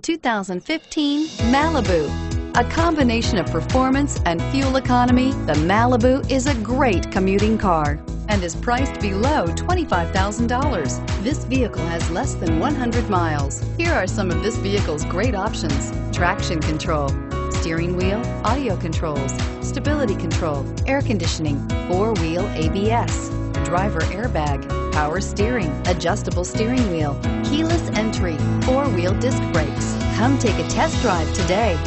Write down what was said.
2015 Malibu. A combination of performance and fuel economy, the Malibu is a great commuting car and is priced below $25,000. This vehicle has less than 100 miles. Here are some of this vehicle's great options: traction control, steering wheel audio controls, stability control, air conditioning, four-wheel ABS, driver airbag, power steering, adjustable steering wheel, keyless entry, four-wheel disc brakes. Come take a test drive today.